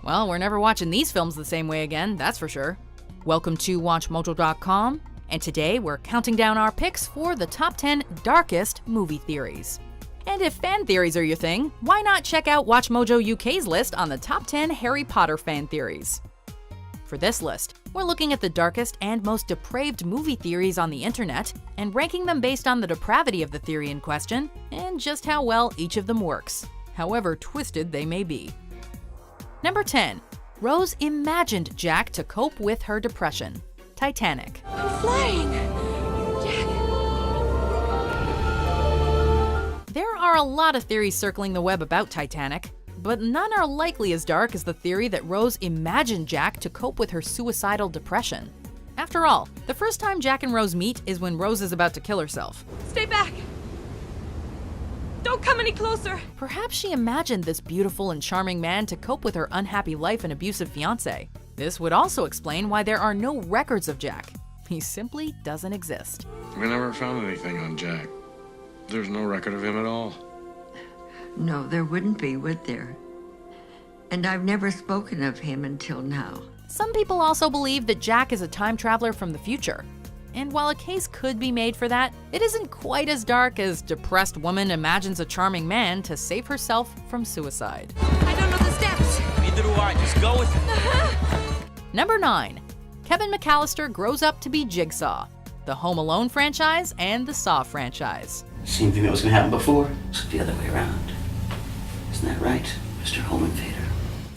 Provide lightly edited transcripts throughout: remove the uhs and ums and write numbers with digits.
Well, we're never watching these films the same way again, that's for sure. Welcome to WatchMojo.com, and today we're counting down our picks for the top 10 darkest movie theories. And if fan theories are your thing, why not check out WatchMojo UK's list on the top 10 Harry Potter fan theories? For this list, we're looking at the darkest and most depraved movie theories on the internet and ranking them based on the depravity of the theory in question and just how well each of them works, however twisted they may be. Number 10. Rose imagined Jack to cope with her depression. Titanic. I'm flying! Jack! There are a lot of theories circling the web about Titanic, but none are likely as dark as the theory that Rose imagined Jack to cope with her suicidal depression. After all, the first time Jack and Rose meet is when Rose is about to kill herself. Stay back! Don't come any closer! Perhaps she imagined this beautiful and charming man to cope with her unhappy life and abusive fiancé. This would also explain why there are no records of Jack. He simply doesn't exist. We never found anything on Jack. There's no record of him at all. No, there wouldn't be, would there? And I've never spoken of him until now. Some people also believe that Jack is a time traveler from the future. And while a case could be made for that, it isn't quite as dark as depressed woman imagines a charming man to save herself from suicide. I don't know the steps! Neither do I, just go with it. Number 9. Kevin McAllister grows up to be Jigsaw. The Home Alone franchise and the Saw franchise. Same thing that was going to happen before, it's the other way around. Isn't that right, Mr. Home Invader?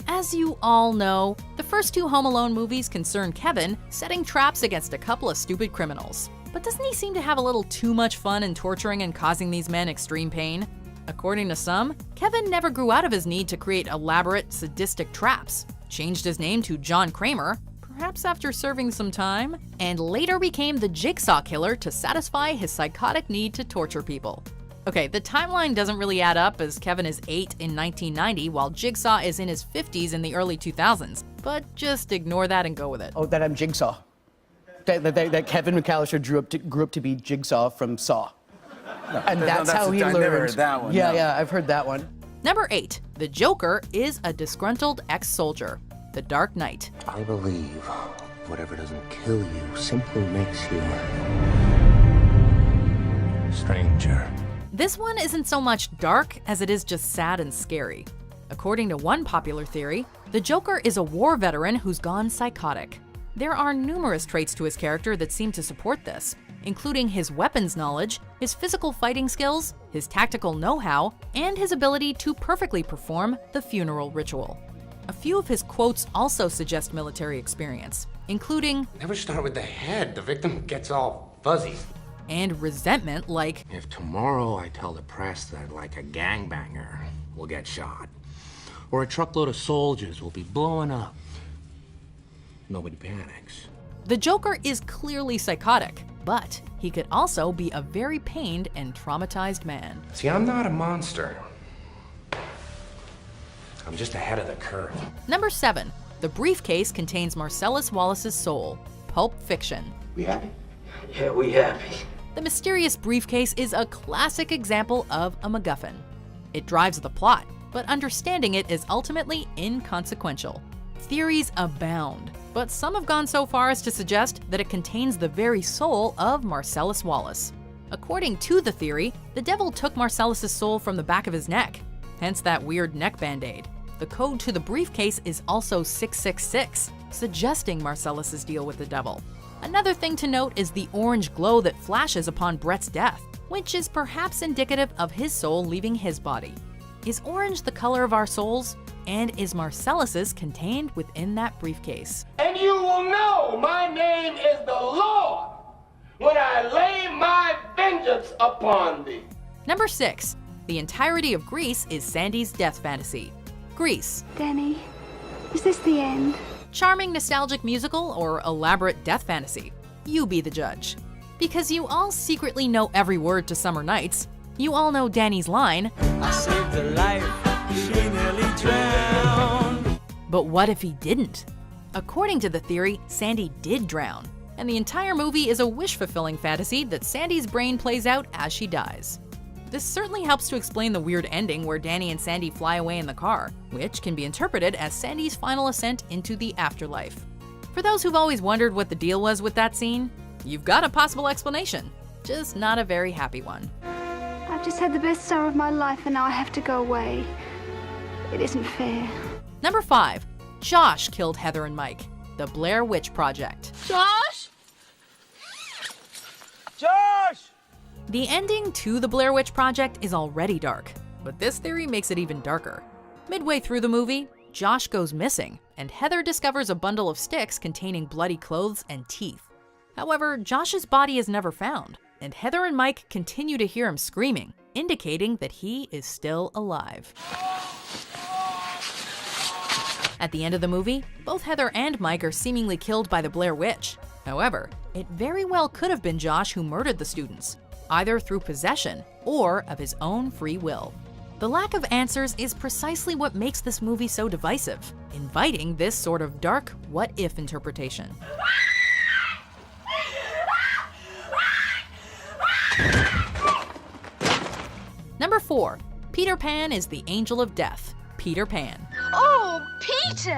As you all know, the first 2 Home Alone movies concern Kevin setting traps against a couple of stupid criminals. But doesn't he seem to have a little too much fun in torturing and causing these men extreme pain? According to some, Kevin never grew out of his need to create elaborate, sadistic traps, changed his name to John Kramer, perhaps after serving some time, and later became the Jigsaw Killer to satisfy his psychotic need to torture people. Okay, the timeline doesn't really add up as Kevin is 8 in 1990 while Jigsaw is in his 50s in the early 2000s, but just ignore that and go with it. Oh, that I'm Jigsaw. That Kevin McAllister grew up to be Jigsaw from Saw. And that's how he learned. I never heard that one. Yeah, I've heard that one. Number 8. The Joker is a disgruntled ex-soldier. The Dark Knight. I believe whatever doesn't kill you simply makes you stranger. This one isn't so much dark as it is just sad and scary. According to one popular theory, the Joker is a war veteran who's gone psychotic. There are numerous traits to his character that seem to support this, including his weapons knowledge, his physical fighting skills, his tactical know-how, and his ability to perfectly perform the funeral ritual. A few of his quotes also suggest military experience, including, Never start with the head. The victim gets all fuzzy. and resentment like, If tomorrow I tell the press that like a gangbanger will get shot, or a truckload of soldiers will be blowing up, nobody panics. the Joker is clearly psychotic, but he could also be a very pained and traumatized man. See, I'm not a monster. I'm just ahead of the curve. Number 7. The briefcase contains Marcellus Wallace's soul. Pulp Fiction. We happy? Yeah, we happy. The mysterious briefcase is a classic example of a MacGuffin. It drives the plot, but understanding it is ultimately inconsequential. Theories abound, but some have gone so far as to suggest that it contains the very soul of Marcellus Wallace. According to the theory, the devil took Marcellus's soul from the back of his neck, hence that weird neck band-aid. The code to the briefcase is also 666, suggesting Marcellus's deal with the devil. Another thing to note is the orange glow that flashes upon Brett's death, which is perhaps indicative of his soul leaving his body. Is orange the color of our souls? And is Marcellus's contained within that briefcase? And you will know my name is the Lord when I lay my vengeance upon thee. Number 6. The entirety of Grease is Sandy's death fantasy. Grease. Danny, is this the end? Charming nostalgic musical or elaborate death fantasy? You be the judge. Because you all secretly know every word to Summer Nights, you all know Danny's line, I saved her life, she nearly drowned. But what if he didn't? According to the theory, Sandy did drown, and the entire movie is a wish-fulfilling fantasy that Sandy's brain plays out as she dies. This certainly helps to explain the weird ending where Danny and Sandy fly away in the car, which can be interpreted as Sandy's final ascent into the afterlife. For those who've always wondered what the deal was with that scene, you've got a possible explanation, just not a very happy one. I've just had the best summer of my life and now I have to go away. It isn't fair. Number 5. Josh killed Heather and Mike. The Blair Witch Project. Josh? Josh! The ending to The Blair Witch Project is already dark, but this theory makes it even darker. Midway through the movie, Josh goes missing, and Heather discovers a bundle of sticks containing bloody clothes and teeth. However, Josh's body is never found, and Heather and Mike continue to hear him screaming, indicating that he is still alive. At the end of the movie, both Heather and Mike are seemingly killed by the Blair Witch. However, it very well could have been Josh who murdered the students, either through possession or of his own free will. The lack of answers is precisely what makes this movie so divisive, inviting this sort of dark what-if interpretation. Number 4. Peter Pan is the angel of death. Peter Pan. Oh, Peter!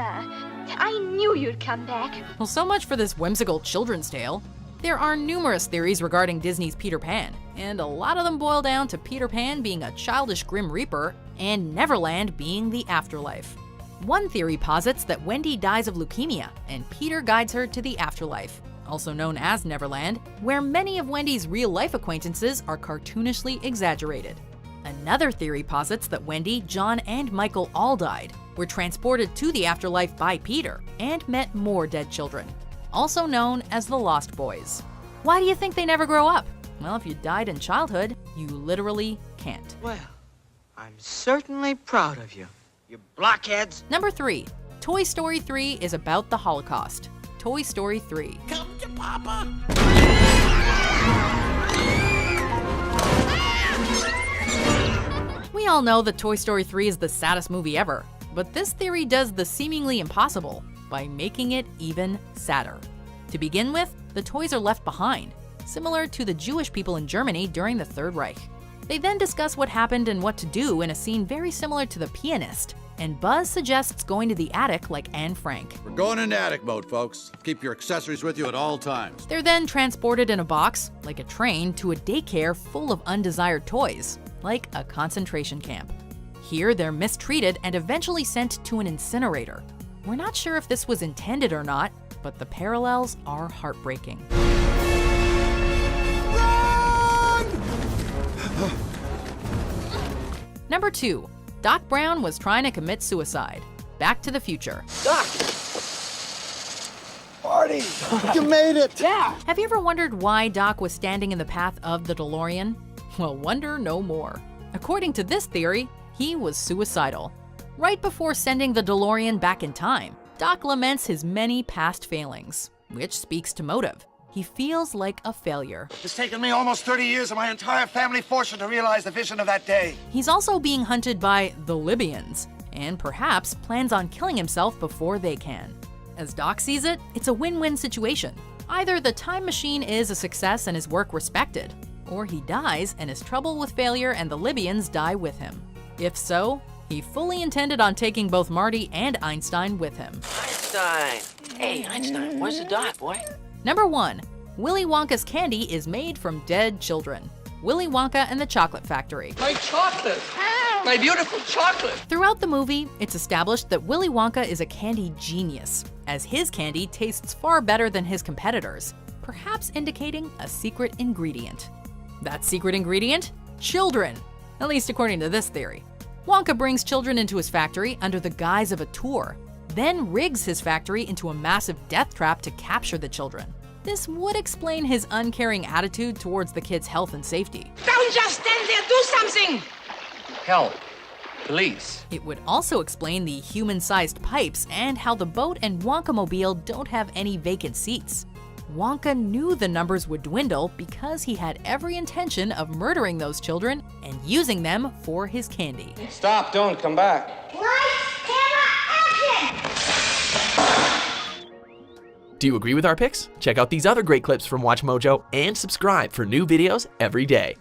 I knew you'd come back. Well, so much for this whimsical children's tale. There are numerous theories regarding Disney's Peter Pan, and a lot of them boil down to Peter Pan being a childish Grim Reaper and Neverland being the afterlife. One theory posits that Wendy dies of leukemia and Peter guides her to the afterlife, also known as Neverland, where many of Wendy's real-life acquaintances are cartoonishly exaggerated. Another theory posits that Wendy, John, and Michael all died, were transported to the afterlife by Peter, and met more dead children, also known as the Lost Boys. Why do you think they never grow up? Well, if you died in childhood, you literally can't. Well, I'm certainly proud of you, you blockheads. Number 3. Toy Story 3 is about the Holocaust. Toy Story 3. Come to Papa! We all know that Toy Story 3 is the saddest movie ever, but this theory does the seemingly impossible by making it even sadder. To begin with, the toys are left behind, similar to the Jewish people in Germany during the Third Reich. They then discuss what happened and what to do in a scene very similar to The Pianist, and Buzz suggests going to the attic like Anne Frank. We're going into attic mode, folks. Keep your accessories with you at all times. They're then transported in a box, like a train, to a daycare full of undesired toys, like a concentration camp. Here, they're mistreated and eventually sent to an incinerator. We're not sure if this was intended or not, but the parallels are heartbreaking. Number 2. Doc Brown was trying to commit suicide. Back to the Future. Doc! Marty, you made it! Yeah! Have you ever wondered why Doc was standing in the path of the DeLorean? Well, wonder no more. According to this theory, he was suicidal. Right before sending the DeLorean back in time, Doc laments his many past failings, which speaks to motive. He feels like a failure. It's taken me almost 30 years of my entire family fortune to realize the vision of that day. He's also being hunted by the Libyans, and perhaps plans on killing himself before they can. As Doc sees it, it's a win-win situation. Either the time machine is a success and his work respected, or he dies and his trouble with failure and the Libyans die with him. If so, he fully intended on taking both Marty and Einstein with him. Einstein! Hey, Einstein, where's the Doc, boy? Number 1. Willy Wonka's candy is made from dead children. Willy Wonka and the Chocolate Factory. My chocolate! My beautiful chocolate! Throughout the movie, it's established that Willy Wonka is a candy genius, as his candy tastes far better than his competitors, perhaps indicating a secret ingredient. That secret ingredient? Children! At least according to this theory. Wonka brings children into his factory under the guise of a tour, then rigs his factory into a massive death trap to capture the children. This would explain his uncaring attitude towards the kids' health and safety. Don't just stand there, do something! Help. Please. It would also explain the human-sized pipes and how the boat and Wonkamobile don't have any vacant seats. Wonka knew the numbers would dwindle because he had every intention of murdering those children and using them for his candy. Stop, don't come back. Do you agree with our picks? Check out these other great clips from WatchMojo and subscribe for new videos every day.